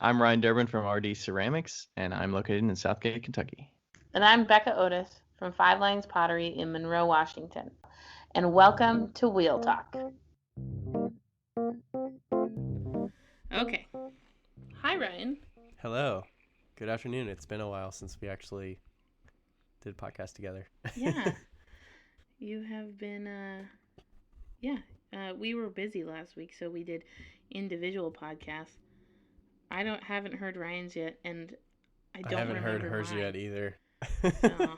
I'm Ryan Durbin from RD Ceramics, and I'm located in Southgate, Kentucky. And I'm Becca Otis from Five Lines Pottery in Monroe, Washington. And welcome to Wheel Talk. Okay. Hi, Ryan. Hello. Good afternoon. It's been a while since we actually did a podcast together. Yeah. You have been, we were busy last week, so we did individual podcasts. I haven't heard Ryan's yet, and I haven't heard hers mine. yet either. So.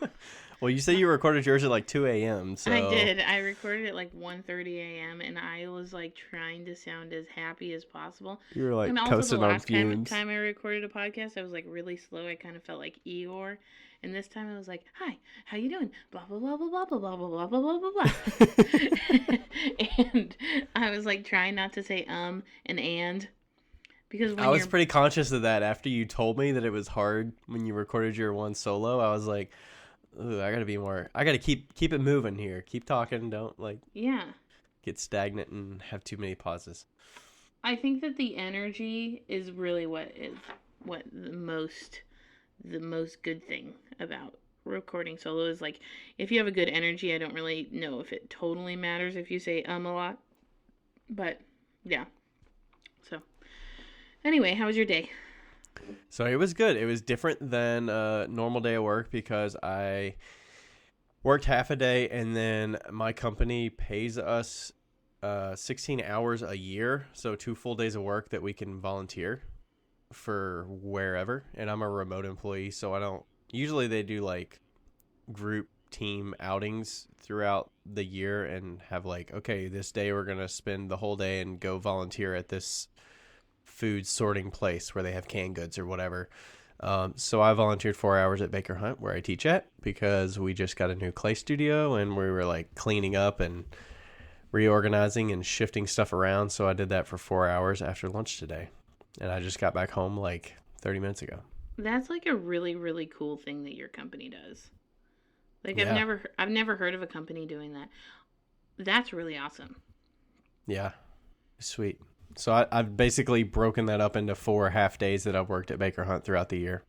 Well, you say you recorded yours at like 2 a.m. So I did. I recorded at like 1:30 a.m. and I was like trying to sound as happy as possible. You were like and also coasting the on last fumes. time I recorded a podcast, I was like really slow. I kind of felt like Eeyore. And this time I was like, "Hi, how you doing? Blah blah blah blah blah blah blah blah blah blah blah blah." And I was like trying not to say and because when I was pretty conscious of that after you told me that it was hard when you recorded your one solo. I was like, "Ooh, I gotta keep it moving here. Keep talking. Don't get stagnant and have too many pauses." I think that the energy is really what the most good thing about recording solo is. Like, if you have a good energy, I don't really know if it totally matters if you say a lot, but yeah. So anyway, how was your day? So it was good. It was different than a normal day of work because I worked half a day, and then my company pays us 16 hours a year, so 2 full days of work that we can volunteer for wherever. And I'm a remote employee, so I don't usually they do like group team outings throughout the year and have like, okay, this day we're gonna spend the whole day and go volunteer at this food sorting place where they have canned goods or whatever. So I volunteered 4 hours at Baker Hunt where I teach at, because we just got a new clay studio and we were like cleaning up and reorganizing and shifting stuff around. So I did that for 4 hours after lunch today, and I just got back home like 30 minutes ago. That's like a really, really cool thing that your company does. Like, yeah. I've never heard of a company doing that. That's really awesome. Yeah, sweet. So I've basically broken that up into 4 half days that I've worked at Baker Hunt throughout the year.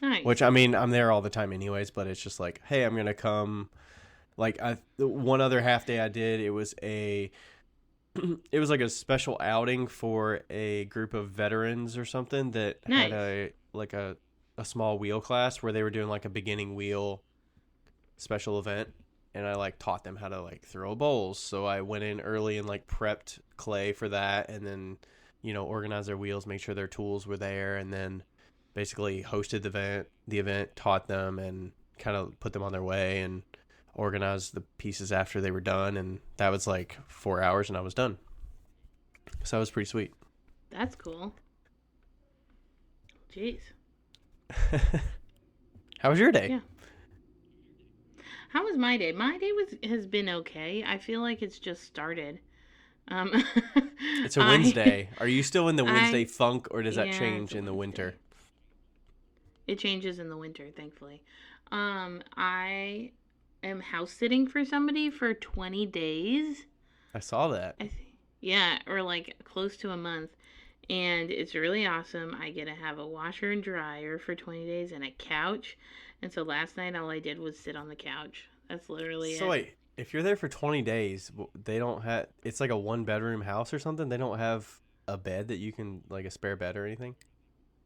Nice. Which, I mean, I'm there all the time anyways, but it's just like, hey, I'm going to come. Like, one other half day I did, it was like a special outing for a group of veterans or something that nice. had a small wheel class where they were doing like a beginning wheel special event. And I like taught them how to like throw bowls. So I went in early and like prepped clay for that, and then, organized their wheels, make sure their tools were there, and then basically hosted the event, taught them, and kind of put them on their way and organized the pieces after they were done. And that was like 4 hours and I was done. So that was pretty sweet. That's cool. Jeez. How was your day? Yeah. How was my day? My day has been okay. I feel like it's just started. It's a Wednesday. Are you still in the Wednesday funk, or does that change in the winter? It changes in the winter, thankfully. I am house sitting for somebody for 20 days. I saw that. Yeah, or like close to a month. And it's really awesome. I get to have a washer and dryer for 20 days and a couch. And so last night, all I did was sit on the couch. That's literally it. So wait, if you're there for 20 days, they don't have, it's like a 1-bedroom house or something? They don't have a bed that you can, like a spare bed or anything?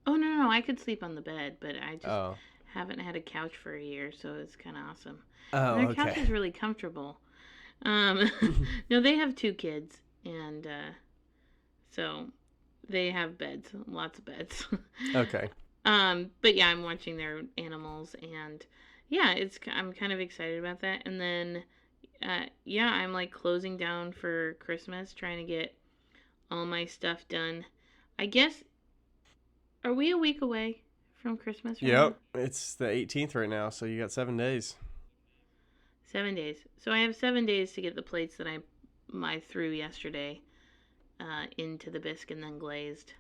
Oh, no, I could sleep on the bed, but I just haven't had a couch for a year, so it's kind of awesome. Oh, and their couch is really comfortable. No, they have 2 kids, and so they have beds, lots of beds. Okay. But yeah, I'm watching their animals, and yeah, I'm kind of excited about that. And then, I'm like closing down for Christmas, trying to get all my stuff done. I guess, are we a week away from Christmas? Right yep, now? It's the 18th right now, so you got 7 days. 7 days. So I have 7 days to get the plates that I threw yesterday into the bisque and then glazed.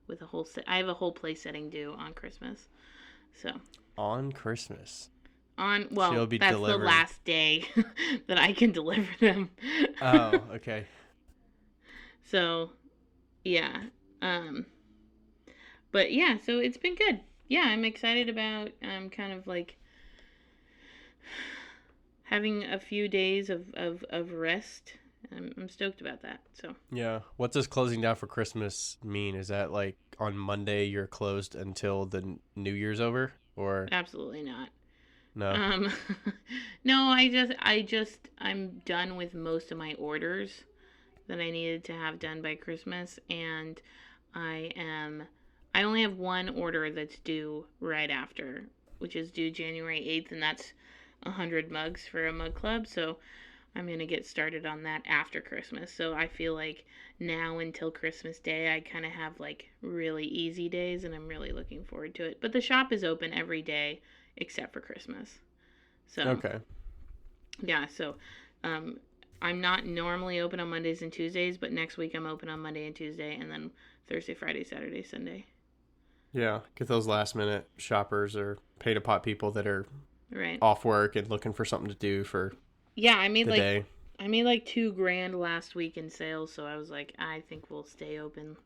With I have a whole place setting due on Christmas. So on Christmas. That's the last day that I can deliver them. Oh, okay. So, yeah. But yeah, so it's been good. Yeah, I'm excited about kind of like having a few days of rest. I'm stoked about that. So Yeah. What does closing down for Christmas mean? Is that like on Monday you're closed until the New Year's over, or absolutely not. no? Um, no, I'm done with most of my orders that I needed to have done by Christmas, and I am, I only have one order that's due right after, which is due January 8th, and that's 100 mugs for a mug club. So I'm going to get started on that after Christmas. So I feel like now until Christmas Day, I kind of have like really easy days, and I'm really looking forward to it. But the shop is open every day except for Christmas. So, Okay. yeah, so um, I'm not normally open on Mondays and Tuesdays, but next week I'm open on Monday and Tuesday, and then Thursday, Friday, Saturday, Sunday. Yeah. Get those last minute shoppers or pay to pot people that are Right. off work and looking for something to do for Yeah, the day. I made like $2,000 last week in sales, so I was like, I think we'll stay open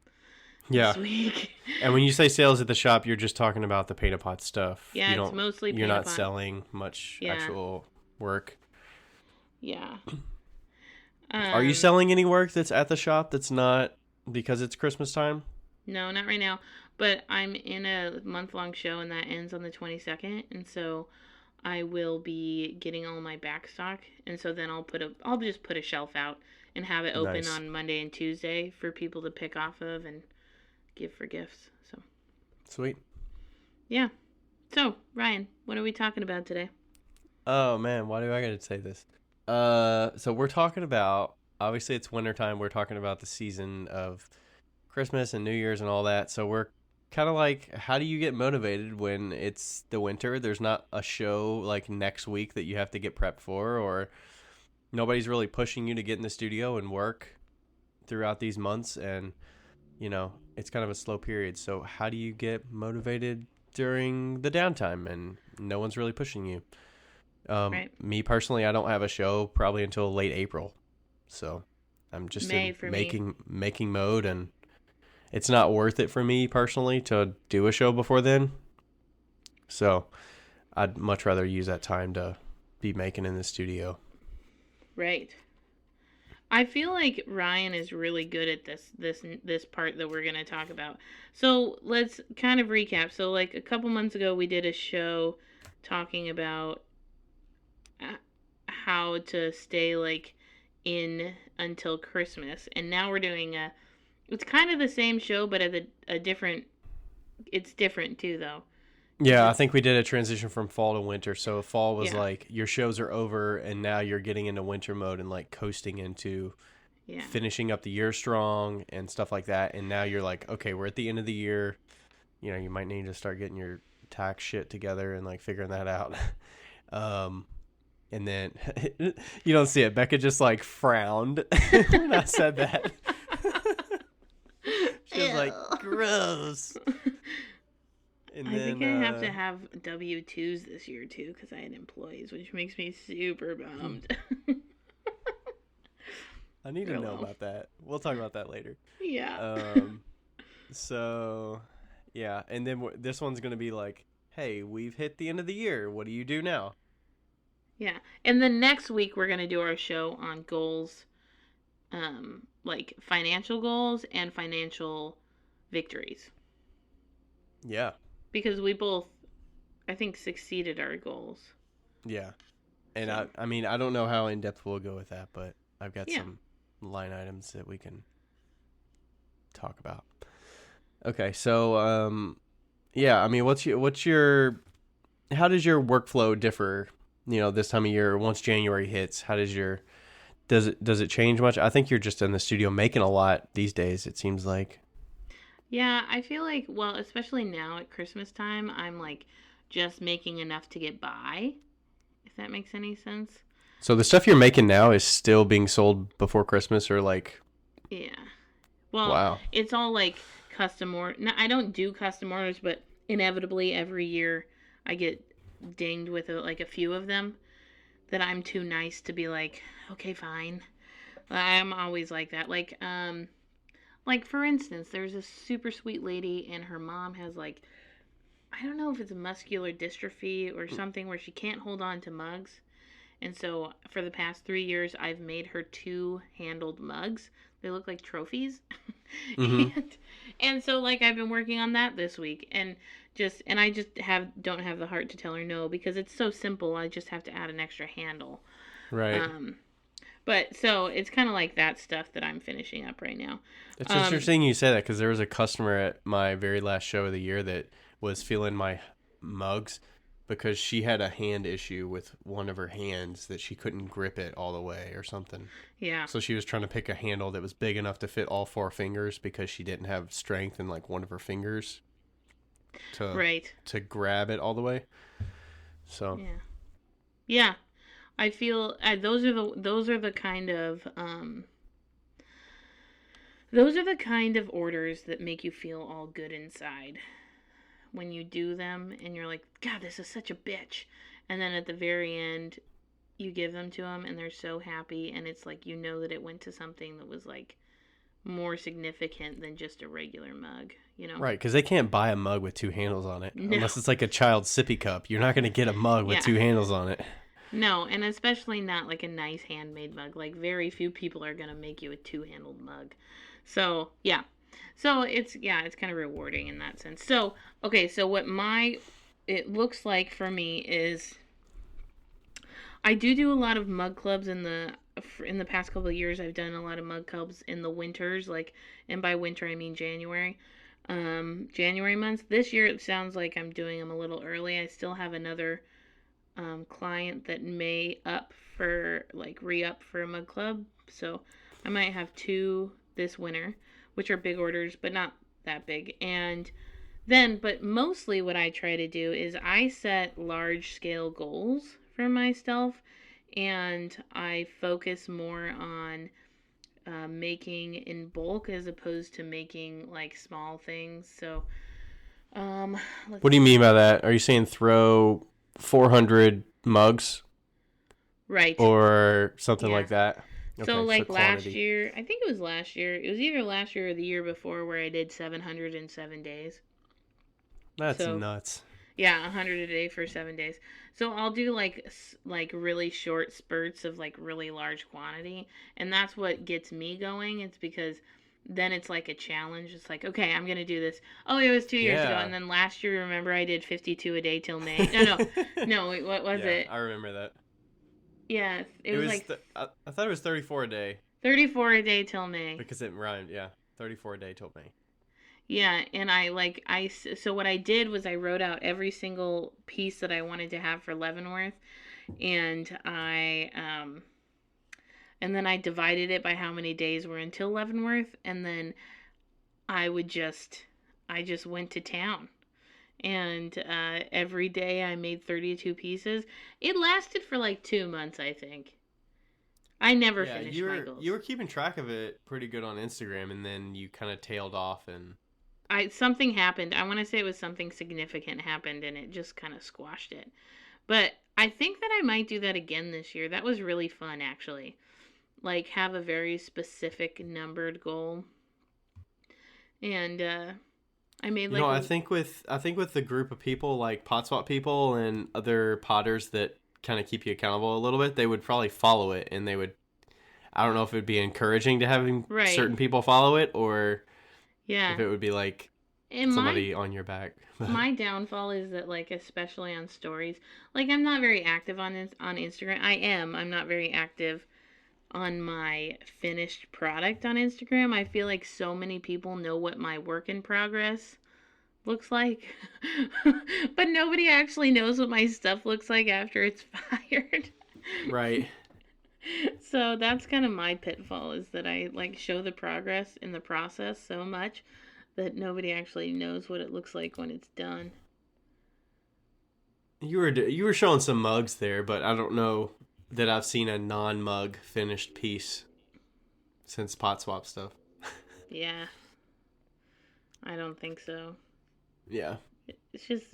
Yeah. this week. And when you say sales at the shop, you're just talking about the pay to pot stuff. Yeah, You it's don't. mostly You're pay to not pot. selling much Yeah. actual work. Yeah. Are you selling any work that's at the shop that's not because it's Christmas time? No, not right now. But I'm in a month-long show, and that ends on the 22nd, and so I will be getting all my back stock, and so then I'll just put a shelf out and have it open Nice. on Monday and Tuesday for people to pick off of and give for gifts. So Sweet. yeah. So Ryan, what are we talking about today? Oh man, why do I gotta say this? So we're talking about, obviously it's wintertime. We're talking about the season of Christmas and New Year's and all that. So we're kind of like, how do you get motivated when it's the winter? There's not a show like next week that you have to get prepped for, or nobody's really pushing you to get in the studio and work throughout these months. And, it's kind of a slow period. So how do you get motivated during the downtime and no one's really pushing you? Right. Me personally, I don't have a show probably until late April. So I'm just May in for me. making mode, and it's not worth it for me personally to do a show before then. So I'd much rather use that time to be making in the studio. Right. I feel like Ryan is really good at this part that we're going to talk about. So let's kind of recap. So like a couple months ago, we did a show talking about how to stay like in until Christmas, and now we're doing it's kind of the same show, but at a different. It's different too, though. Yeah, I think we did a transition from fall to winter. So fall was Yeah. like your shows are over, and now you're getting into winter mode and like coasting into Yeah. finishing up the year strong and stuff like that. And now you're like, okay, we're at the end of the year. You might need to start getting your tax shit together and like figuring that out. And then you don't see it. Becca just like frowned when I said that. She was like, gross. And I think I have to have W-2s this year too, because I had employees, which makes me super bummed. I need to know about that. We'll talk about that later. Yeah. So, yeah. And then this one's going to be like, hey, we've hit the end of the year. What do you do now? Yeah. And then next week, we're going to do our show on goals, like financial goals and financial victories. Yeah. Because we both, I think, succeeded our goals. Yeah. And So. I mean, I don't know how in depth we'll go with that, but I've got some line items that we can talk about. Okay, so yeah, I mean, what's your how does your workflow differ, this time of year once January hits? How does does it change much? I think you're just in the studio making a lot these days, it seems like. Yeah, I feel like, well, especially now at Christmas time, I'm like just making enough to get by, if that makes any sense. So the stuff you're making now is still being sold before Christmas, or like? Yeah. Well, Wow. It's all like custom order. No, I don't do custom orders, but inevitably every year I get dinged with like a few of them that I'm too nice to be like, okay, fine. I'm always like that. Like Like, for instance, there's a super sweet lady, and her mom has, like, I don't know if it's muscular dystrophy or something where she can't hold on to mugs. And so for the past 3 years, I've made her two-handled mugs. They look like trophies. Mm-hmm. and so like I've been working on that this week and I just don't have the heart to tell her no because it's so simple. I just have to add an extra handle. Right. But so it's kind of like that stuff that I'm finishing up right now. It's interesting you say that because there was a customer at my very last show of the year that was feeling my mugs because she had a hand issue with one of her hands that she couldn't grip it all the way or something. Yeah. So she was trying to pick a handle that was big enough to fit all 4 fingers because she didn't have strength in like one of her fingers to grab it all the way. So yeah. I feel those are the kind of orders that make you feel all good inside when you do them and you're like, God, this is such a bitch. And then at the very end, you give them to them and they're so happy. And it's like, you know that it went to something that was like more significant than just a regular mug, you know? Right, because they can't buy a mug with 2 handles on it. No. Unless it's like a child's sippy cup. You're not going to get a mug with 2 handles on it. No, and especially not like a nice handmade mug. Like very few people are going to make you a 2-handled mug. So, yeah. So it's kind of rewarding in that sense. So, okay, so what it looks like for me is I do a lot of mug clubs in the past couple of years. I've done a lot of mug clubs in the winters, like, and by winter I mean January. January months. This year it sounds like I'm doing them a little early. I still have another client that may re-up for a mug club. So I might have 2 this winter, which are big orders, but not that big. And then, but mostly what I try to do is I set large scale goals for myself and I focus more on making in bulk as opposed to making like small things. So, what do you mean by that? Are you saying throw 400 mugs? Right. Or something like that? Okay, so like last year, I think it was last year. It was either last year or the year before where I did 707 days. That's nuts. Yeah, 100 a day for 7 days. So I'll do like really short spurts of like really large quantity, and that's what gets me going. It's because then it's like a challenge. It's like, okay, I'm gonna do this. Oh, it was 2 years ago, and then last year, remember, I did 52 a day till May. No, wait, what was it? I remember that. Yeah, it was like I thought it was 34 a day. 34 a day till May. Because it rhymed, yeah. 34 a day till May. Yeah, and so what I did was I wrote out every single piece that I wanted to have for Leavenworth, and then I divided it by how many days were until Leavenworth, and then I just went to town. And every day I made 32 pieces. It lasted for like 2 months, I think. I never finished my goals. You were keeping track of it pretty good on Instagram, and then you kind of tailed off and... Something happened. I want to say it was something significant happened, and it just kind of squashed it. But I think that I might do that again this year. That was really fun, actually. Like, have a very specific numbered goal. And, I made like... I think with the group of people, like Pot Swap people and other potters that kind of keep you accountable a little bit, they would probably follow it, and they would... I don't know if it would be encouraging to having certain people follow it, or... Yeah. If it would be like somebody on your back. My downfall is that, like, especially on stories, like, I'm not very active on Instagram. I'm not very active on my finished product on Instagram. I feel like so many people know what my work in progress looks like. But nobody actually knows what my stuff looks like after it's fired. Right. So that's kind of my pitfall, is that I like show the progress in the process so much that nobody actually knows what it looks like when it's done. You were showing some mugs there, but I don't know that I've seen a non-mug finished piece since Pot Swap stuff. Yeah. I don't think so. Yeah. It's just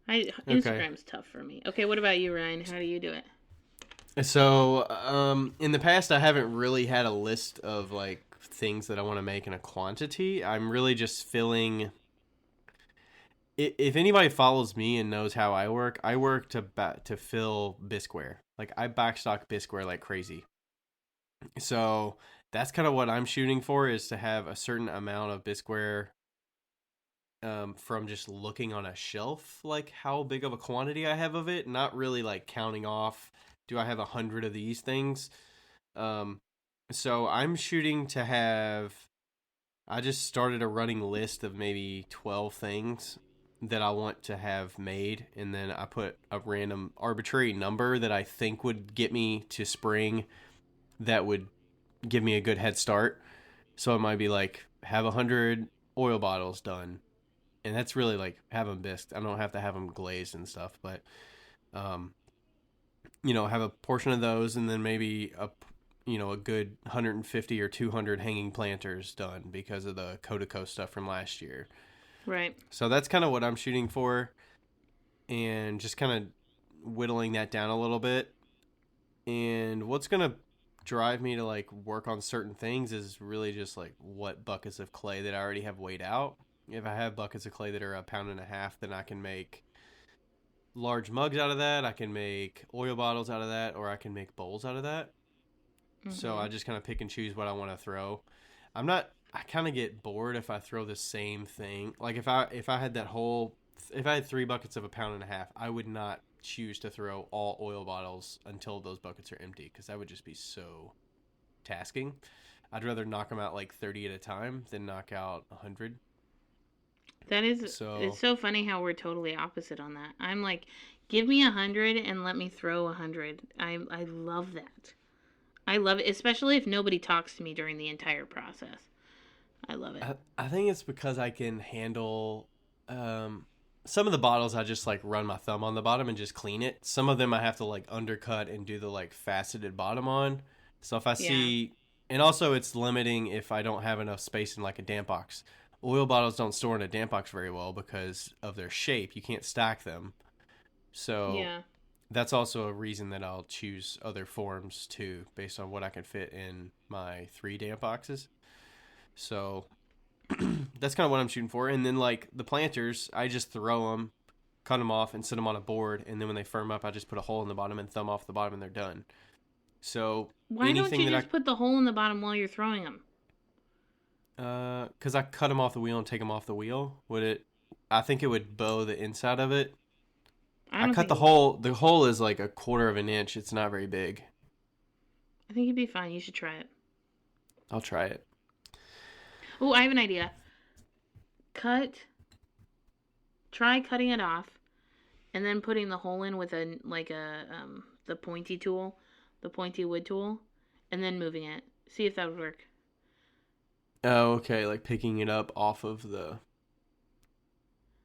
Instagram's tough for me. Okay, what about you, Ryan? How do you do it? So, in the past, I haven't really had a list of, like, things that I want to make in a quantity. I'm really just filling. If anybody follows me and knows how I work to fill Bisqueware. Like I backstock Bisqueware like crazy. So that's kind of what I'm shooting for, is to have a certain amount of Bisqueware from just looking on a shelf, like how big of a quantity I have of it, not really like counting off, do I have 100 of these things? Um, so I'm shooting to have, I just started a running list of maybe 12 things that I want to have made, and then I put a random arbitrary number that I think would get me to spring that would give me a good head start. So it might be like have 100 oil bottles done, and that's really like have them bisqued. I don't have to have them glazed and stuff, but um, have a portion of those, and then maybe a good 150 or 200 hanging planters done because of the Codeco stuff from last year. Right. So that's kind of what I'm shooting for, and just kind of whittling that down a little bit. And what's going to drive me to like work on certain things is really just like what buckets of clay that I already have weighed out. If I have buckets of clay that are 1.5 pounds, then I can make large mugs out of that. I can make oil bottles out of that, or I can make bowls out of that. Mm-hmm. So I just kind of pick and choose what I want to throw. I kind of get bored if I throw the same thing. Like if I had if I had 3 buckets of 1.5 pounds, I would not choose to throw all oil bottles until those buckets are empty, because that would just be so tasking. I'd rather knock them out like 30 at a time than knock out 100. That is, it's so funny how we're totally opposite on that. I'm like, give me 100 and let me throw 100. I love that. I love it, especially if nobody talks to me during the entire process. I love it. I think it's because I can handle some of the bottles. I just like run my thumb on the bottom and just clean it. Some of them I have to like undercut and do the like faceted bottom on. So if I see, and also it's limiting if I don't have enough space in like a damp box. Oil bottles don't store in a damp box very well because of their shape. You can't stack them. So that's also a reason that I'll choose other forms too, based on what I can fit in my 3 damp boxes. So that's kind of what I'm shooting for. And then like the planters, I just throw them, cut them off, and set them on a board. And then when they firm up, I just put a hole in the bottom and thumb off the bottom, and they're done. So why don't you just put the hole in the bottom while you're throwing them? Because I cut them off the wheel and take them off the wheel. I think it would bow the inside of it. I cut the hole. The hole is like 1/4 of an inch. It's not very big. I think it'd be fine. You should try it. I'll try it. Oh, I have an idea. Try cutting it off, and then putting the hole in with the pointy tool, the pointy wood tool, and then moving it. See if that would work. Oh, okay. Like picking it up off of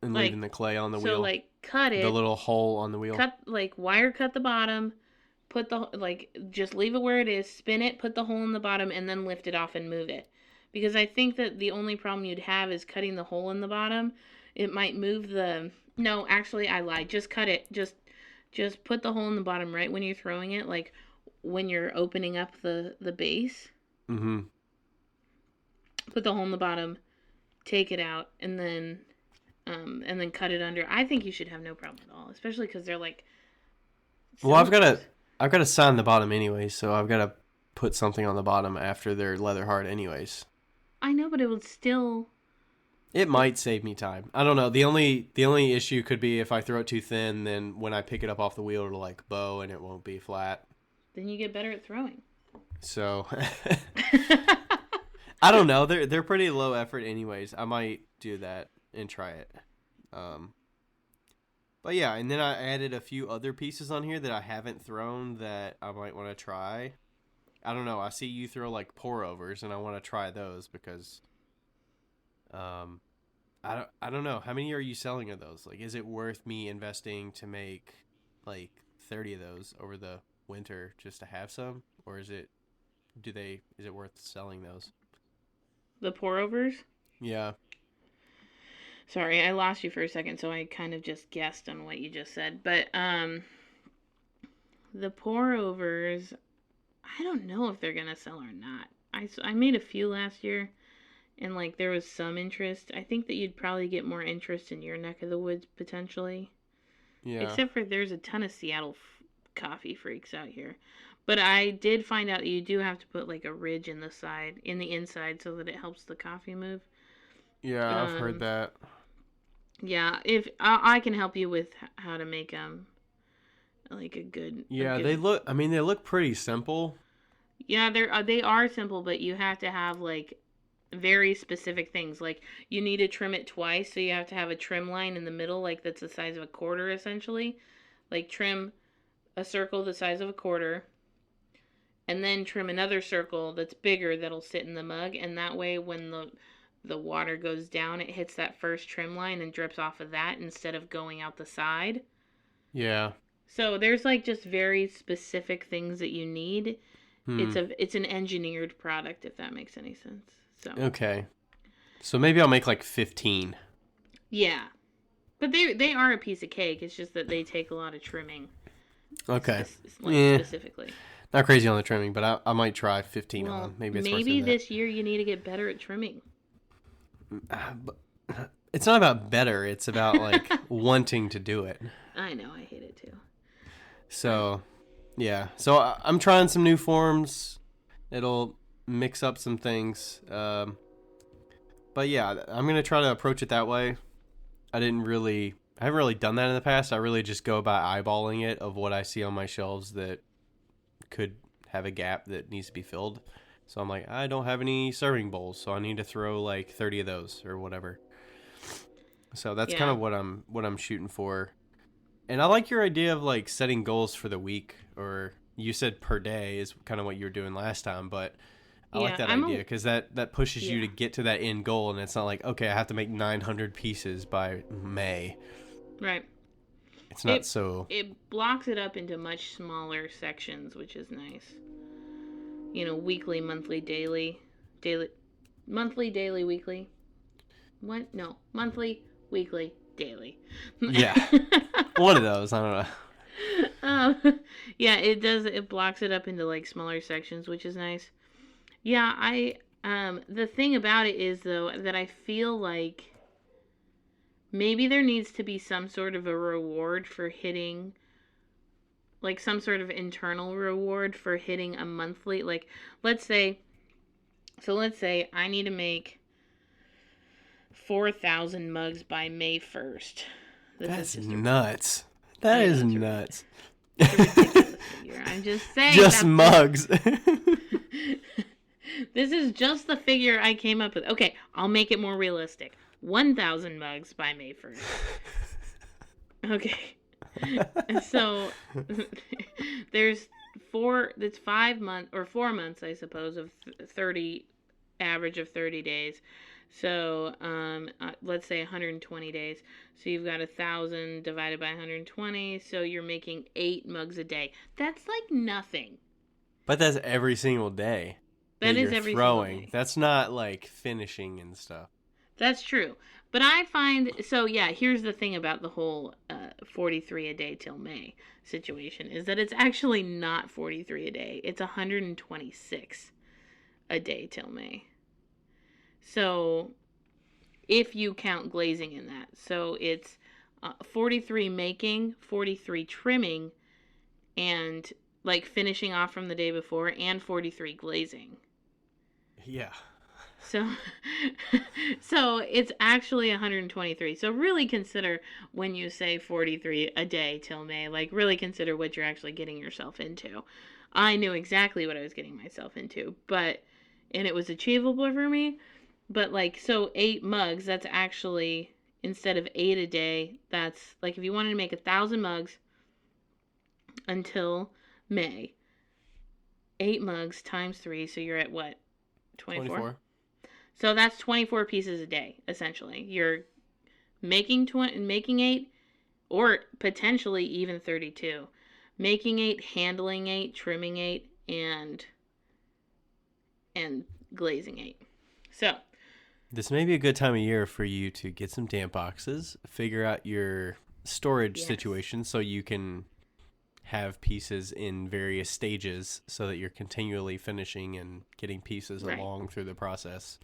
and leaving the clay on the wheel. So like cut it. The little hole on the wheel. Wire cut the bottom. Just leave it where it is. Spin it. Put the hole in the bottom, and then lift it off and move it. Because I think that the only problem you'd have is cutting the hole in the bottom. It might move No, actually, I lied. Just cut it. Just put the hole in the bottom right when you're throwing it, like when you're opening up the base. Mm-hmm. Put the hole in the bottom, take it out, and then cut it under. I think you should have no problem at all, especially because they're like. Well, I've got to sand the bottom anyways, so I've got to put something on the bottom after they're leather hard anyways. I know, but it would still. It might save me time. I don't know. The only issue could be if I throw it too thin, then when I pick it up off the wheel, it'll like bow and it won't be flat. Then you get better at throwing. So, I don't know. They're pretty low effort anyways. I might do that and try it. But yeah, and then I added a few other pieces on here that I haven't thrown that I might want to try. I don't know. I see you throw like pour overs, and I want to try those because, I don't know. How many are you selling of those? Like, is it worth me investing to make like 30 of those over the winter just to have some, or is it worth selling those? The pour overs? Yeah. Sorry, I lost you for a second, so I kind of just guessed on what you just said. But the pour overs, I don't know if they're gonna sell or not. I made a few last year, and like there was some interest. I think that you'd probably get more interest in your neck of the woods potentially. Yeah. Except for there's a ton of Seattle coffee freaks out here. But I did find out that you do have to put like a ridge in the inside, so that it helps the coffee move. Yeah, I've heard Um, that. yeah, if I can help you with how to make like a Yeah, good. they look pretty simple. Yeah, they are simple, but you have to have like very specific things. Like you need to trim it twice, so you have to have a trim line in the middle, like that's the size of a quarter essentially. Like trim a circle the size of a quarter, and then trim another circle that's bigger that'll sit in the mug, and that way when the water goes down, it hits that first trim line and drips off of that instead of going out the side. Yeah. So there's like just very specific things that you need. Hmm. It's an engineered product, if that makes any sense. So Okay. So maybe I'll make like 15. yeah, but they are a piece of cake. It's just that they take a lot of trimming, Okay. like Yeah. specifically. Not crazy on the trimming, but I might try 15 Well, on. Maybe it's worth maybe doing that. this year you need to get better at trimming. But it's not about better. It's about like wanting to do it. I know, I hate it too. So, yeah. So I'm trying some new forms. It'll mix up some things. But yeah, I'm gonna try to approach it that way. I haven't really done that in the past. I really just go by eyeballing it of what I see on my shelves that could have a gap that needs to be filled. So I'm like, I don't have any serving bowls, so I need to throw like 30 of those or whatever. So that's kind of what I'm shooting for. And I like your idea of like setting goals for the week, or you said per day is kind of what you were doing last time, but I like that idea because that pushes you to get to that end goal, and it's not like, okay, I have to make 900 pieces by May. Right. It's not so. It blocks it up into much smaller sections, which is nice. You know, weekly, monthly, daily, monthly, daily, weekly. What? No, monthly, weekly, daily. Yeah, one of those. I don't know. Yeah, it does. It blocks it up into like smaller sections, which is nice. Yeah, the thing about it is though that I feel like maybe there needs to be some sort of a reward for hitting, like some sort of internal reward for hitting a monthly, like let's say I need to make 4,000 mugs by May 1st. That's nuts. That is nuts. It's a ridiculous figure. I'm just saying. Just mugs. This is just the figure I came up with. Okay, I'll make it more realistic. 1,000 mugs by May 1st. Okay. So there's that's 5 months or 4 months, I suppose, of 30 average of 30 days. So let's say 120 days. So you've got 1,000 divided by 120. So you're making 8 mugs a day. That's like nothing. But that's every single day. That is every single day. That's not like finishing and stuff. That's true. But I find, so yeah, here's the thing about the whole 43 a day till May situation is that it's actually not 43 a day. It's 126 a day till May. So if you count glazing in that. So it's 43 making, 43 trimming, and like finishing off from the day before, and 43 glazing. Yeah. So it's actually 123. So really consider when you say 43 a day till May, like really consider what you're actually getting yourself into. I knew exactly what I was getting myself into, and it was achievable for me. But like, so 8 mugs, that's actually, instead of 8 a day, that's like if you wanted to make 1,000 mugs until May, 8 mugs times 3, so you're at what? 24? So that's 24 pieces a day, essentially. You're making 8, or potentially even 32. Making 8, handling 8, trimming 8, and glazing 8. So this may be a good time of year for you to get some damp boxes, figure out your storage situation so you can have pieces in various stages so that you're continually finishing and getting pieces Right. along through the process.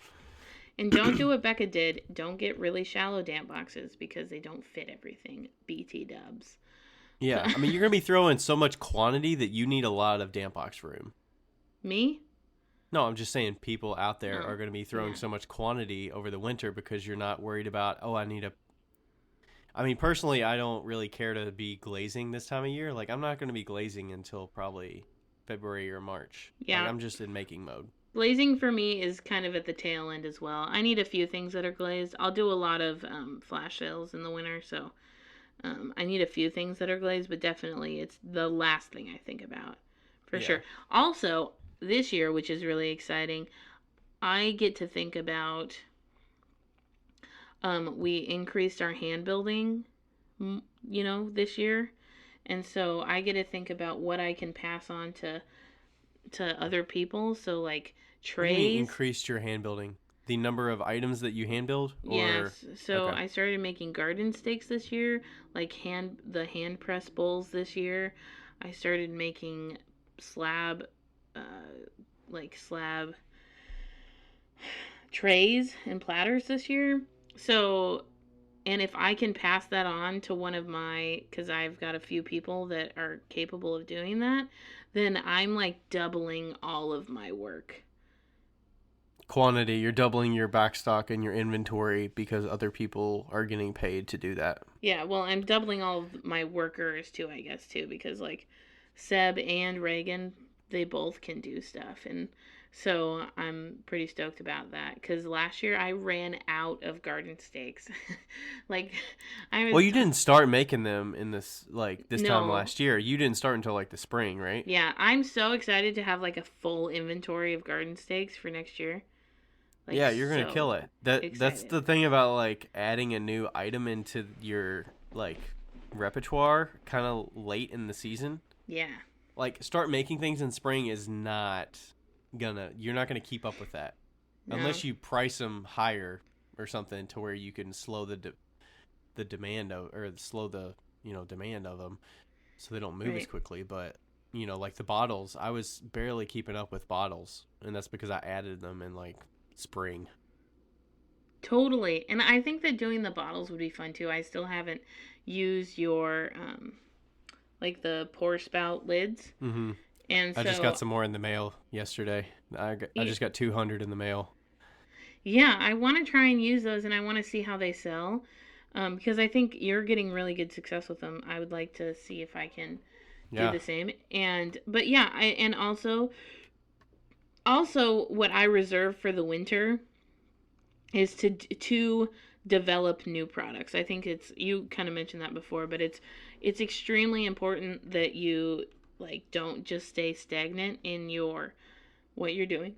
And don't do what Becca did. Don't get really shallow damp boxes because they don't fit everything. BT dubs. Yeah, I mean, you're going to be throwing so much quantity that you need a lot of damp box room. Me? No, I'm just saying people out there Oh, are going to be throwing yeah. so much quantity over the winter because you're not worried about, oh, I need a... I mean, personally, I don't really care to be glazing this time of year. Like, I'm not going to be glazing until probably February or March. Yeah. Like, I'm just in making mode. Glazing for me is kind of at the tail end as well. I need a few things that are glazed. I'll do a lot of flash sales in the winter, so I need a few things that are glazed, but definitely it's the last thing I think about, for sure. Also, this year, which is really exciting, I get to think about, we increased our hand building, this year. And so I get to think about what I can pass on to other people. So like What do you mean trays. increased your hand building? The number of items that you hand build? Or... Yes. So Okay. I started making garden stakes this year, like the hand press bowls this year. I started making slab slab trays and platters this year. So, and if I can pass that on to one of because I've got a few people that are capable of doing that, then I'm like doubling all of my work. Quantity, you're doubling your backstock and your inventory because other people are getting paid to do that. Yeah, well, I'm doubling all of my workers too, I guess, too, because like Seb and Reagan, they both can do stuff. And so I'm pretty stoked about that because last year I ran out of garden stakes. Like, Well, you didn't start making them in this time No. last year. You didn't start until like the spring, right? Yeah, I'm so excited to have like a full inventory of garden stakes for next year. Like, Yeah, you're gonna so kill it. That's excited. the thing about like adding a new item into your like repertoire kind of late in the season. Yeah. Like start making things in spring is not you're not gonna keep up with that No. unless you price them higher or something to where you can slow the demand of or slow the demand of them so they don't move as Right. quickly. But like the bottles, I was barely keeping up with bottles, and that's because I added them in like spring. Totally. And I think that doing the bottles would be fun too. I still haven't used your like the pour spout lids. Mm-hmm. And so I just got some more in the mail yesterday. I just got 200 in the mail. yeah, I want to try and use those and I want to see how they sell. Because I think you're getting really good success with them. I would like to see if I can do the same. But yeah, and also what I reserve for the winter is to develop new products. I think you kind of mentioned that before, but it's extremely important that you like don't just stay stagnant in what you're doing.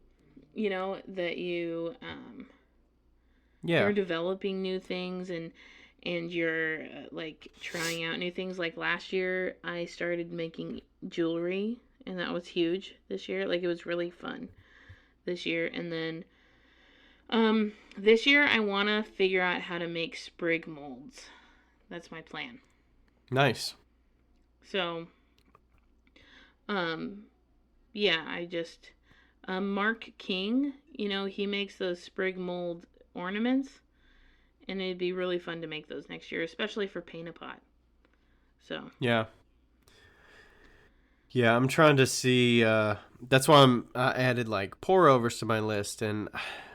That you're developing new things and you're like trying out new things. Like last year I started making jewelry and that was huge this year. Like it was really fun this year. And then this year I want to figure out how to make sprig molds. That's my plan. Nice. So yeah, I just Mark King, he makes those sprig mold ornaments, and it'd be really fun to make those next year, especially for Paint-A-Pot. So yeah, I'm trying to see. That's why I added like pour overs to my list, and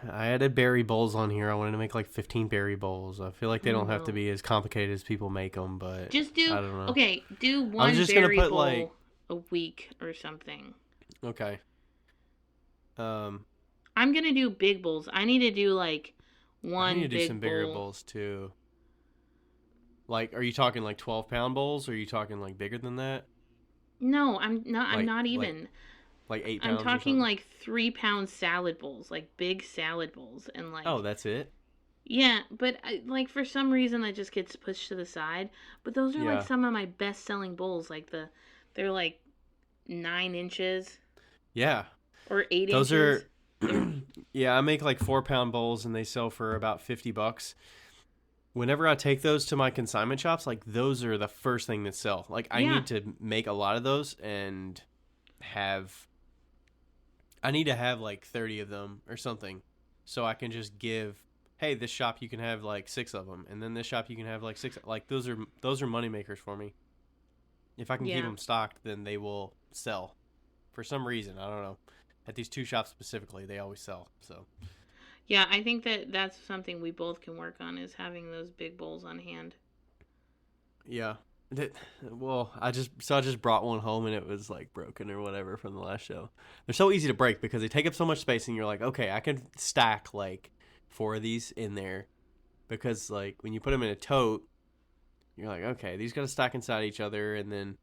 I added berry bowls on here. I wanted to make like 15 berry bowls. I feel like they don't have to be as complicated as people make them, but just do. I don't know. Okay, do one just berry gonna put, bowl a week or something. Okay. I'm gonna do big bowls. I need to do like one. I need to big do some bigger bowl. bowls too. Like, are you talking like 12-pound bowls? Or are you talking like bigger than that? No, I'm not. I'm not even. Like 8 pounds. I'm talking like 3-pound salad bowls, like big salad bowls, and like. Oh, that's it. Yeah, but like for some reason that just gets pushed to the side. But those are like some of my best-selling bowls. Like they're like 9 inches. Yeah. Or 8 those inches. Those are. Yeah, I make like 4-pound bowls, and they sell for about $50. whenever I take those to my consignment shops, like those are the first thing that sell. Like I need to make a lot of those and I need to have like 30 of them or something, so I can just give, hey, this shop you can have like 6 of them, and then this shop you can have like 6. Like those are money makers for me. If I can keep them stocked, then they will sell. For some reason, I don't know. At these 2 shops specifically, they always sell. So. Yeah, I think that's something we both can work on, is having those big bowls on hand. Yeah. Well, I just brought one home and it was like broken or whatever from the last show. They're so easy to break because they take up so much space, and you're like, okay, I can stack like 4 of these in there, because like when you put them in a tote, you're like, okay, these got to stack inside each other, and then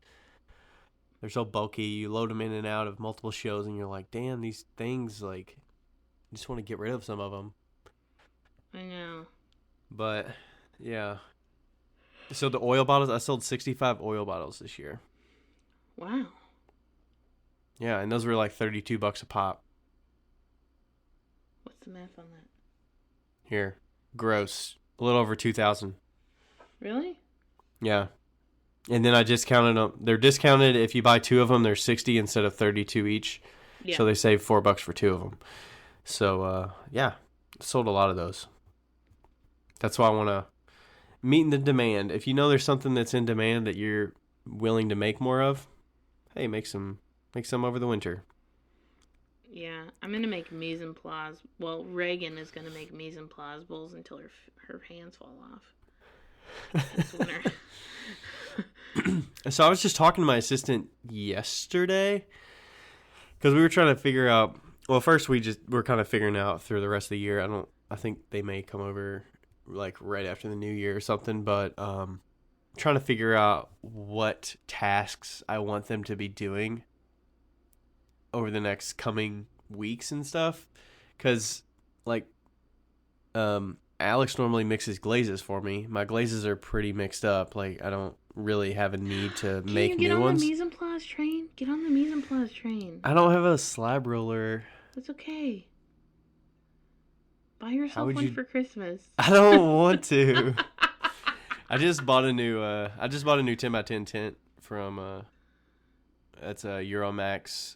they're so bulky. You load them in and out of multiple shows, and you're like, damn, these things, like, I just want to get rid of some of them. I know. But yeah. So the oil bottles, I sold 65 oil bottles this year. Wow. Yeah, and those were like $32 a pop. What's the math on that? Here, gross, a little over 2,000. Really? Yeah, and then I discounted them. They're discounted if you buy 2 of them. They're 60 instead of 32 each. Yeah. So they save $4 for 2 of them. So yeah, sold a lot of those. That's why I want to meet the demand. If you know there's something that's in demand that you're willing to make more of, hey, make some over the winter. Yeah, I'm gonna make mise en place. Well, Reagan is gonna make mise en place bowls until her hands fall off this winter. So I was just talking to my assistant yesterday because we were trying to figure out. Well, first we're kind of figuring out through the rest of the year. I think they may come over like right after the new year or something, but trying to figure out what tasks I want them to be doing over the next coming weeks and stuff, because like Alex normally mixes glazes for me. My glazes are pretty mixed up. Like I don't really have a need to make new ones. Get on the mise en place train. Get on the mise en place train. I don't have a slab roller. That's okay. Buy yourself one for Christmas. I don't want to. I just bought a new 10x10 tent from that's a Euromax.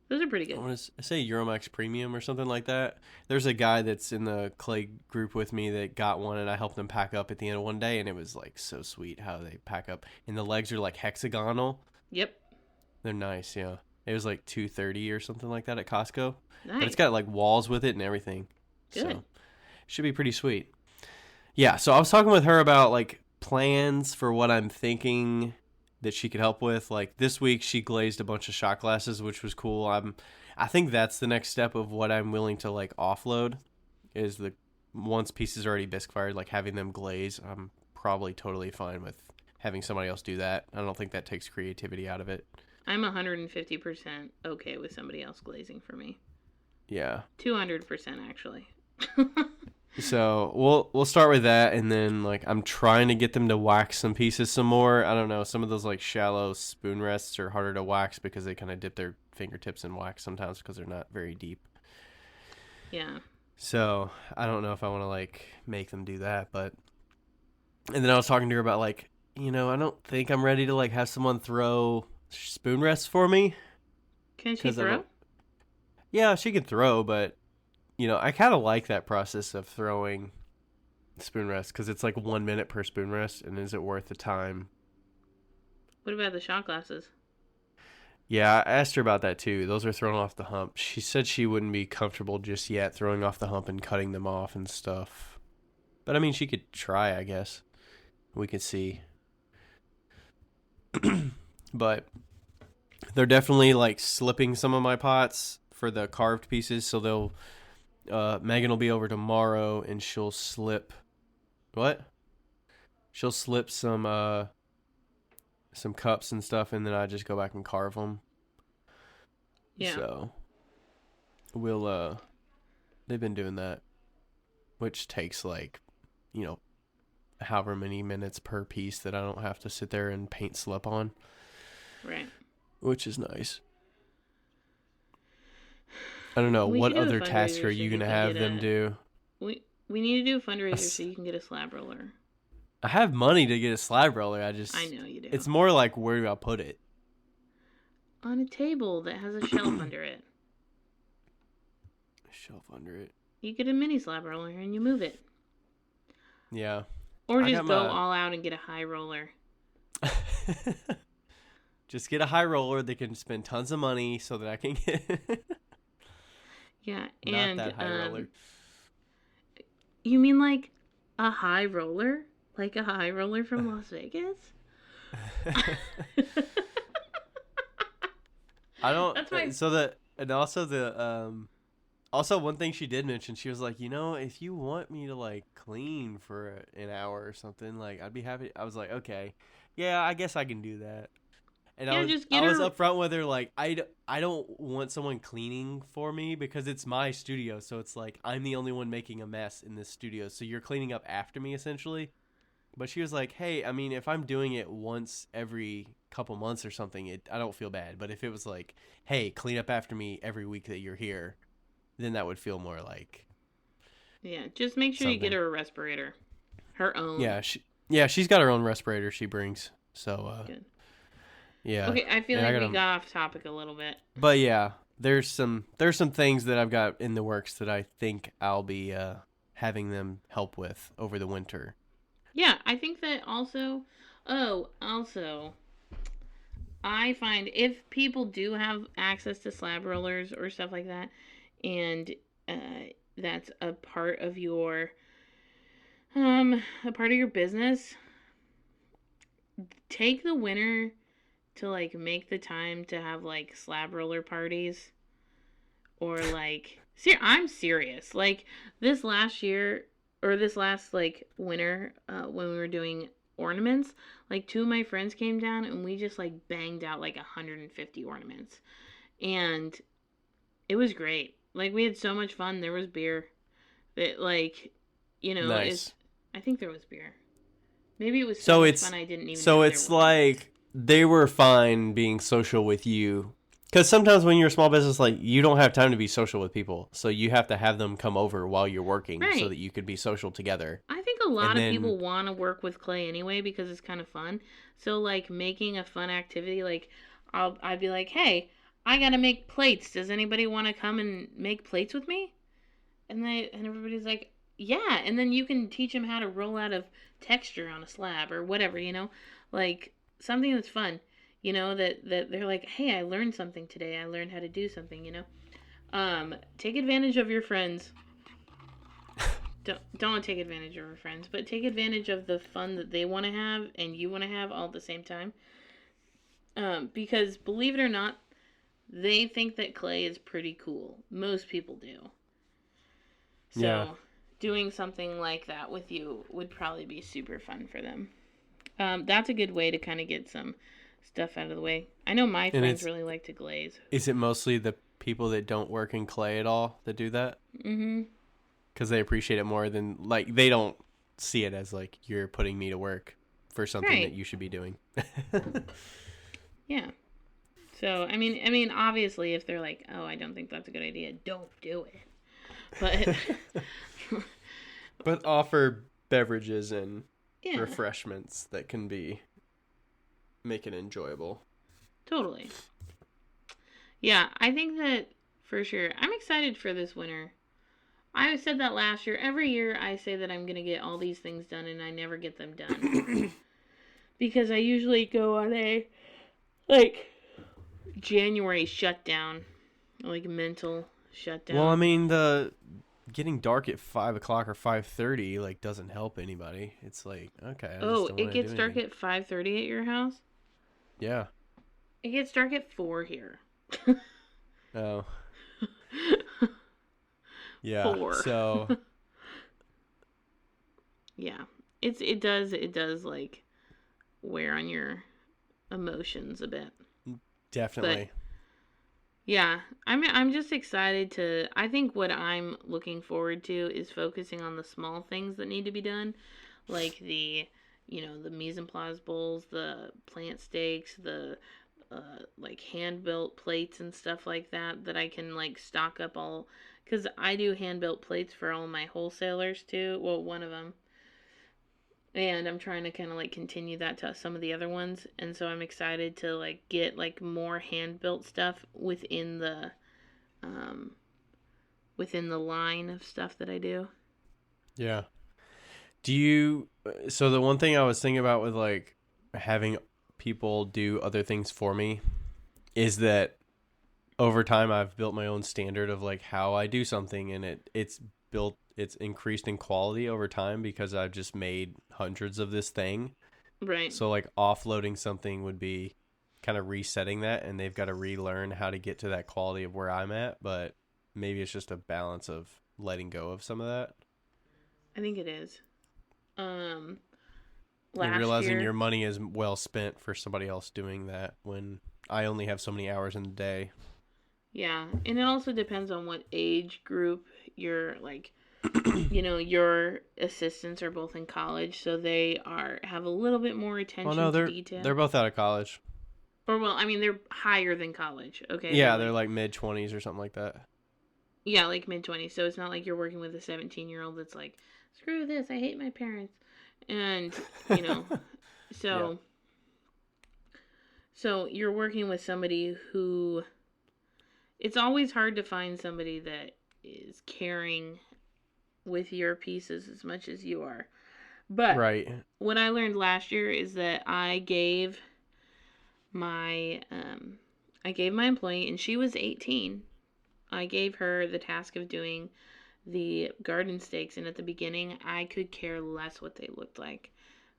Those are pretty good. I want to say Euromax Premium or something like that. There's a guy that's in the clay group with me that got one, and I helped him pack up at the end of one day, and it was like so sweet how they pack up. And the legs are like hexagonal. Yep. They're nice, yeah. It was like $230 or something like that at Costco. Nice. But it's got like walls with it and everything. Good. So should be pretty sweet. Yeah, so I was talking with her about like plans for what I'm thinking that she could help with. Like this week she glazed a bunch of shot glasses, which was cool. I think that's the next step of what I'm willing to like offload, is the once pieces are already bisque fired, like having them glaze. I'm probably totally fine with having somebody else do that. I don't think that takes creativity out of it. I'm 150% okay with somebody else glazing for me. Yeah. 200% actually. So we'll start with that, and then like I'm trying to get them to wax some pieces some more. I don't know, some of those like shallow spoon rests are harder to wax because they kind of dip their fingertips in wax sometimes because they're not very deep. Yeah. So I don't know if I want to like make them do that, but and then I was talking to her about like, I don't think I'm ready to like have someone throw spoon rests for me. Can she throw? Yeah, she can throw, but I kind of like that process of throwing spoon rest because it's like 1 minute per spoon rest, and is it worth the time? What about the shot glasses? Yeah, I asked her about that too. Those are thrown off the hump. She said she wouldn't be comfortable just yet throwing off the hump and cutting them off and stuff. But I mean, she could try, I guess. We could see. But they're definitely like slipping some of my pots for the carved pieces, so they'll Megan will be over tomorrow, and she'll slip some cups and stuff, and then I just go back and carve them. Yeah. So we'll they've been doing that, which takes like however many minutes per piece that I don't have to sit there and paint slip on. Right. Which is nice. I don't know. What other task are you going to have them do? We need to do a fundraiser so you can get a slab roller. I have money to get a slab roller. I know you do. It's more like, where do I put it? On a table that has a shelf under it. Shelf under it. You get a mini slab roller and you move it. Yeah. Or just go all out and get a high roller. Just get a high roller that can spend tons of money so that I can get. Yeah, Not and that high roller. You mean like a high roller? Like a high roller from Las Vegas? I don't. That's my... Also one thing she did mention, she was like, if you want me to like clean for an hour or something, like I'd be happy. I was like, okay, yeah, I guess I can do that. And yeah, I was upfront with her, like, I don't want someone cleaning for me because it's my studio. So it's like, I'm the only one making a mess in this studio. So you're cleaning up after me, essentially. But she was like, hey, I mean, if I'm doing it once every couple months or something, I don't feel bad. But if it was like, hey, clean up after me every week that you're here, then that would feel more like... Yeah, just make sure you get her a respirator. Her own. Yeah, she's got her own respirator she brings. So, Good. Yeah. Okay, I feel like we got off topic a little bit. But yeah, there's some things that I've got in the works that I think I'll be having them help with over the winter. Yeah, I think that also, I find if people do have access to slab rollers or stuff like that, and that's a part of your business, take the winter to like make the time to have like slab roller parties, or like I'm serious. Like this last year or this last like winter, when we were doing ornaments, like 2 of my friends came down and we just like banged out like 150 ornaments, and it was great. Like we had so much fun. There was beer. That like, Nice. I think there was beer. Maybe it was so much fun I didn't even. So it's like they were fine being social with you. Because sometimes when you're a small business, like, you don't have time to be social with people. So you have to have them come over while you're working so that you could be social together. I think a lot of people want to work with clay anyway because it's kind of fun. So, like, making a fun activity, like, I'd be like, hey, I got to make plates. Does anybody want to come and make plates with me? And everybody's like, yeah. And then you can teach them how to roll out of texture on a slab or whatever, Like, something that's fun. That they're like, hey, I learned something today. I learned how to do something, Take advantage of your friends. Don't take advantage of your friends, but take advantage of the fun that they want to have and you want to have all at the same time. Because believe it or not, they think that clay is pretty cool. Most people do. So doing something like that with you would probably be super fun for them. That's a good way to kind of get some stuff out of the way. I know my friends really like to glaze. Is it mostly the people that don't work in clay at all that do that? Mm-hmm. Because they appreciate it more than, like, they don't see it as, like, you're putting me to work for something that you should be doing. Yeah. So, I mean, obviously, if they're like, oh, I don't think that's a good idea, don't do it. But... But offer beverages and refreshments that can make it enjoyable. Totally. Yeah, I think that for sure. I'm excited for this winter. I said that last year. Every year I say that I'm going to get all these things done and I never get them done. Because I usually go on a, like, January shutdown. Like, mental shutdown. Well, I mean, the getting dark at 5 o'clock or 5:30 like doesn't help anybody. It's like, okay. It gets dark at 5:30 at your house? Yeah. It gets dark at 4 here. Oh. Yeah. 4. So. Yeah, it does like wear on your emotions a bit. Definitely. But, yeah, I'm just excited to. I think what I'm looking forward to is focusing on the small things that need to be done, like the mise en place bowls, the plant stakes, the like hand built plates and stuff like that I can like stock up all because I do hand built plates for all my wholesalers too. Well, one of them, and I'm trying to kind of like continue that to some of the other ones, and so I'm excited to like get like more hand built stuff um within the line of stuff that I do. Yeah. Do you, so the one thing I was thinking about with like having people do other things for me is that over time I've built my own standard of like how I do something, and it's increased in quality over time because I've just made hundreds of this thing. Right. So like offloading something would be kind of resetting that, and they've got to relearn how to get to that quality of where I'm at, but maybe it's just a balance of letting go of some of that. I think it is. And Last realizing year, your money is well spent for somebody else doing that when I only have so many hours in the day. yeah, and it also depends on what age group you're like. Your assistants are both in college, so they have a little bit more Well, attention no, to they're detail. both out of college. Or well, I mean, they're higher than college. Okay. Yeah, they're like mid-20s or something like that. Yeah, like mid-20s. So it's not like you're working with a 17-year-old that's like, screw this, I hate my parents, and so. Yeah. So you're working with somebody who. It's always hard to find somebody that is caring with your pieces as much as you are. But Right. what I learned last year is that I gave my employee, and she was 18. I gave her the task of doing the garden stakes, and at the beginning I could care less what they looked like.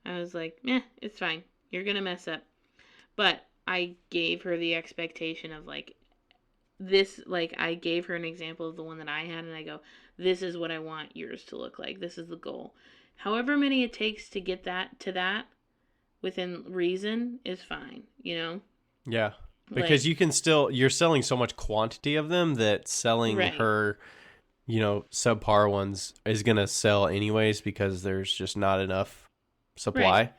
I was like, it's fine. You're going to mess up. But I gave her the expectation of like this, like I gave her an example of the one that I had, and I go, this is what I want yours to look like. This is the goal. However many it takes to get that within reason is fine, Yeah. Because you're selling so much quantity of them that selling Right. her, subpar ones is going to sell anyways because there's just not enough supply. Right.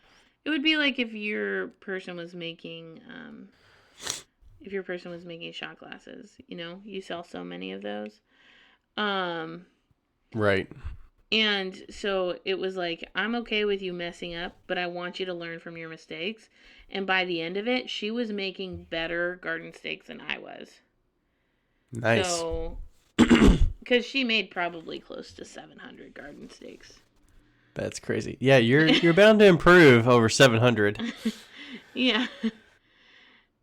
It would be like if your person was making shot glasses, you sell so many of those. Right. And so it was like, I'm okay with you messing up, but I want you to learn from your mistakes. And by the end of it, she was making better garden stakes than I was. Nice. So, because she made probably close to 700 garden stakes. That's crazy. Yeah, you're bound to improve over 700. Yeah.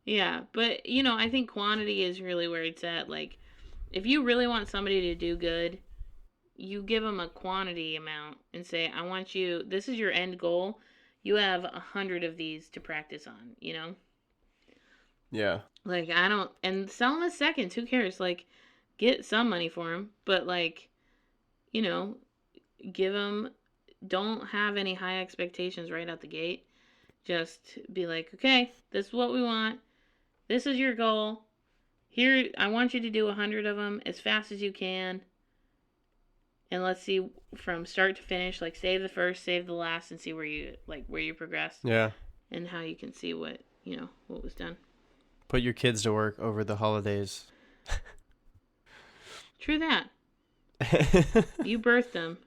Yeah, but I think quantity is really where it's at. Like, if you really want somebody to do good, you give them a quantity amount and say, I want you, this is your end goal. You have 100 of these to practice on, Yeah. Like, I don't, and sell them as seconds. Who cares? Like, get some money for them, but like, give them, don't have any high expectations right out the gate. Just be like, okay, this is what we want. This is your goal. Here, I want you to do 100 of them as fast as you can. And let's see from start to finish, like save the first, save the last, and see where you progress. Yeah. And how you can see what was done. Put your kids to work over the holidays. True that. You birthed them.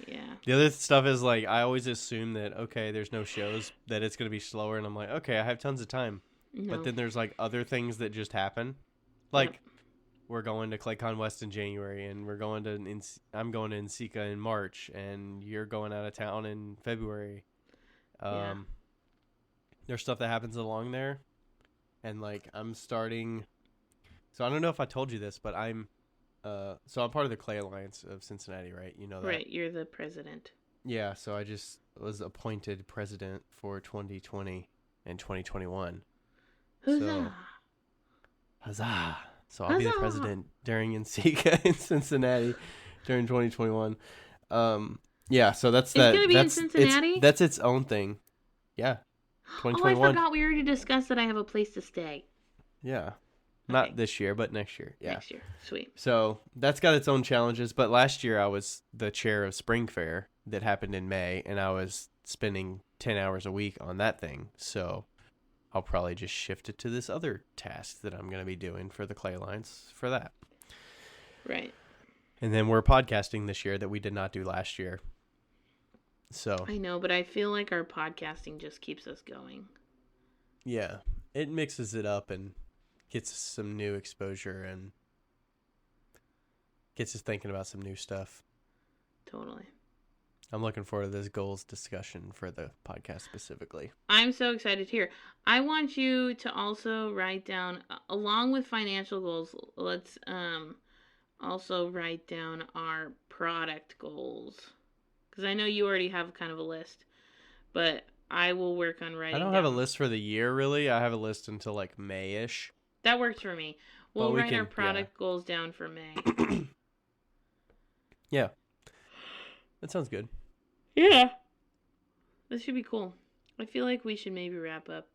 Yeah. The other stuff is like I always assume that there's no shows, that it's gonna be slower, and I'm like, okay, I have tons of time. No. But then there's like other things that just happen, like Yep. we're going to ClayCon West in January, and I'm going to NCECA in March, and you're going out of town in February. Yeah. There's stuff that happens along there, and like I'm starting. So I don't know if I told you this, but I'm part of the Clay Alliance of Cincinnati, right? You know that. Right, you're the president. Yeah, so I just was appointed president for 2020 and 2021. Huzzah! Huzzah! So I'll be the Huzzah! president during NCECA in Cincinnati during 2021. Yeah, so that's that. It's gonna be in Cincinnati? That's its own thing. Yeah, Oh, I 2021. forgot we already discussed that I have a place to stay. Yeah, Okay. not this year, but next year. Yeah. Next year. Sweet. So that's got its own challenges. But last year I was the chair of Spring Fair that happened in May, and I was spending 10 hours a week on that thing. So I'll probably just shift it to this other task that I'm going to be doing for the clay lines for that. Right. And then we're podcasting this year that we did not do last year. So I know, but I feel like our podcasting just keeps us going. yeah, it mixes it up and gets us some new exposure and gets us thinking about some new stuff. Totally. I'm looking forward to this goals discussion for the podcast specifically. I'm so excited to hear. I want you to also write down, along with financial goals, let's also write down our product goals. Because I know you already have kind of a list, but I will work on writing I don't have a list for the year, really. I have a list until like May-ish. That works for me. We'll we write our can- product goals down for May. Yeah. That sounds good. Yeah. This should be cool. I feel like we should maybe wrap up.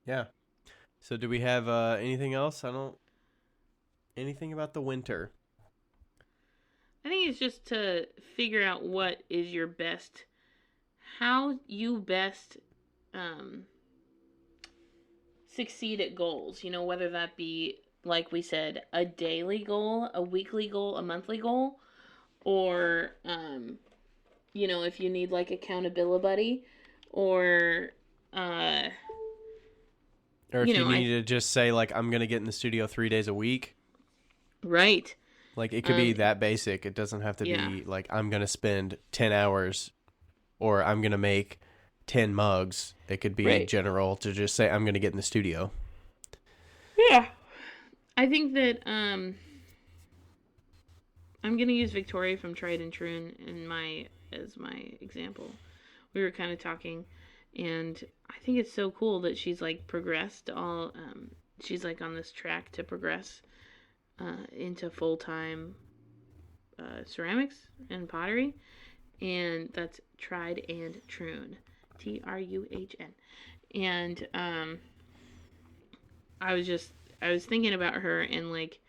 Yeah. So do we have anything else? Anything about the winter? I think it's just to figure out what is your best, how you best succeed at goals. You know, whether that be, like we said, a daily goal, a weekly goal, a monthly goal, or, you know, if you need like accountability buddy, or, Or if you need to just say, like, I'm going to get in the studio 3 days a week. Right. Like, it could be that basic. It doesn't have to be, like, I'm going to spend 10 hours or I'm going to make 10 mugs. It could be general to just say, I'm going to get in the studio. Yeah. I think that I'm going to use Victoria from Tried and True as my example. We were kind of talking, and I think it's so cool that she's, like, progressed all... she's, like, on this track to progress into full-time ceramics and pottery, and that's Tried and True, Truhn. And I was thinking about her and, like,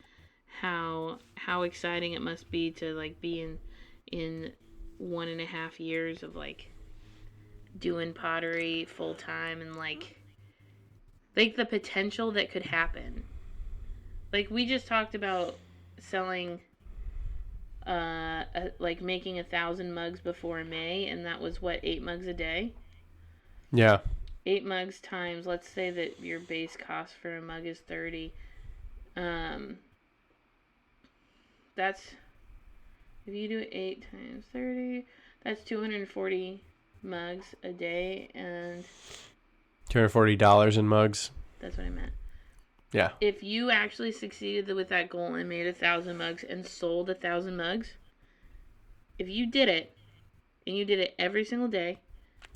how exciting it must be to, like, be in 1.5 years of, like, doing pottery full-time, and, like the potential that could happen. Like, we just talked about selling, like, making 1,000 mugs before May, and that was, 8 mugs a day? Yeah. 8 mugs times, let's say that your base cost for a mug is $30. That's, if you do 8 times 30, that's 240 mugs a day, and... $240 in mugs. That's what I meant. Yeah. If you actually succeeded with that goal and made 1,000 mugs and sold 1,000 mugs, if you did it, and you did it every single day...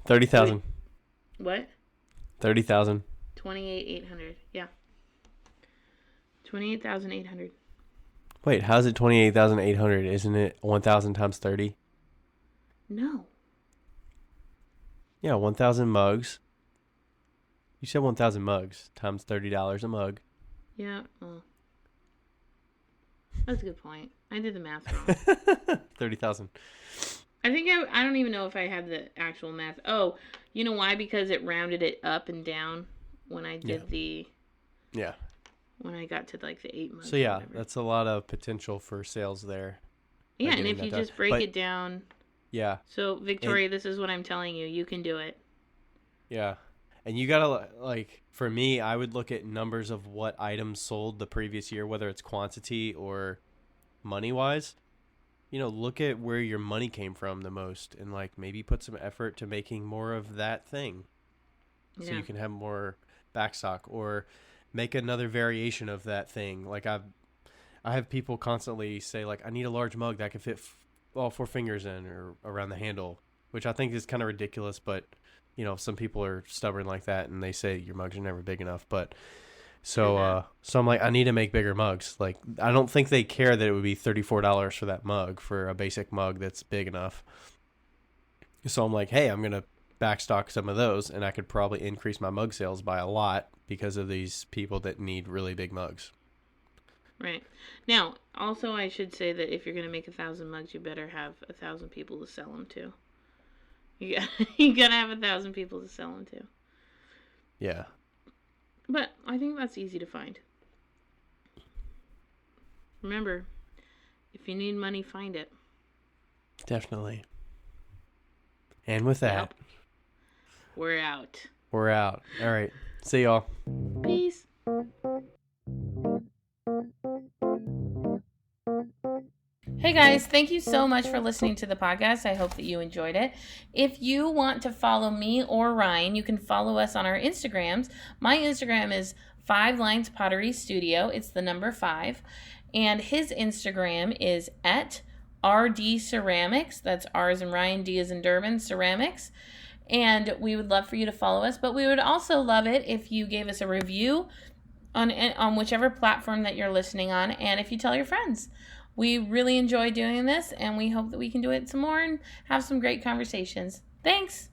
30,000. What? 30,000. 28,800. Yeah. 28,800. Wait, how's it 28,800? Isn't it 1,000 times 30? No. Yeah, 1,000 mugs. You said 1,000 mugs times $30 a mug. Yeah, well, that's a good point. I did the math wrong. 30,000. I think I don't even know if I had the actual math. Oh, you know why? Because it rounded it up and down when I did when I got to, like, the 8 mugs. So yeah, that's a lot of potential for sales there. Yeah, and if you just break it down. Yeah. So, Victoria, this is what I'm telling you. You can do it. Yeah. And you gotta, like, for me, I would look at numbers of what items sold the previous year, whether it's quantity or money-wise. You know, look at where your money came from the most and, like, maybe put some effort to making more of that thing. So you can have more backstock or make another variation of that thing. Like, I have people constantly say, like, I need a large mug that can fit all 4 fingers in or around the handle, which I think is kind of ridiculous, but... You know, some people are stubborn like that, and they say your mugs are never big enough. But so I'm like, I need to make bigger mugs. Like, I don't think they care that it would be $34 for that mug for a basic mug that's big enough. So I'm like, hey, I'm gonna backstock some of those, and I could probably increase my mug sales by a lot because of these people that need really big mugs. Right. Now, also, I should say that if you're gonna make 1,000 mugs, you better have 1,000 people to sell them to. You gotta have 1,000 people to sell them to. Yeah. But I think that's easy to find. Remember, if you need money, find it. Definitely. And with that, Yep. We're out. we're out. All right. See y'all. Peace. Hey guys, thank you so much for listening to the podcast. I hope that you enjoyed it. If you want to follow me or Ryan, you can follow us on our Instagrams. My Instagram is 5 Lines Pottery Studio. It's the number 5. And his Instagram is at RD Ceramics. That's R as in Ryan, D as in Durban, Ceramics. And we would love for you to follow us, but we would also love it if you gave us a review on whichever platform that you're listening on, and if you tell your friends. We really enjoy doing this, and we hope that we can do it some more and have some great conversations. Thanks!